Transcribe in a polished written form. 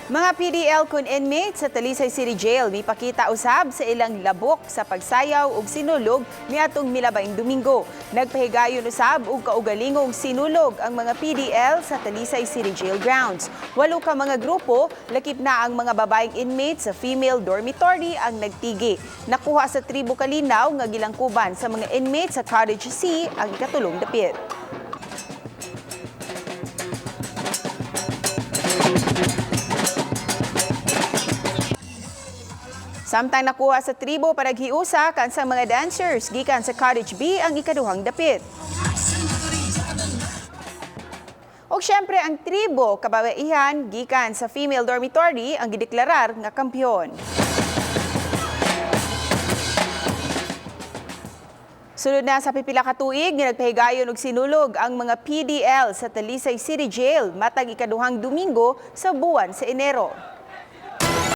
Mga PDL kun inmates sa Talisay City Jail mipakita usab sa ilang labok sa pagsayaw ug sinulog niadtong milabaing Domingo. Nagpahigayon usab og kaugalingong sinulog ang mga PDL sa Talisay City Jail grounds. 8 ka mga grupo, lakip na ang mga babaeng inmates sa female dormitory ang Nagtigi. Nakuha sa tribo kalinaw nga gilangkuban sa mga inmates sa Cottage C ang ikatulong dapit. Samtang nakuha sa tribo para giusa kan sa mga dancers gikan sa Cottage B ang ikaduhang dapit. O syempre ang tribo kababaihan gikan sa female dormitory ang gideklarar nga kampyon. Sunod na sa pipila ka tuig nga nagpahigayon og sinulog ang mga PDL sa Talisay City Jail matag ikaduhang Domingo sa buwan sa Enero.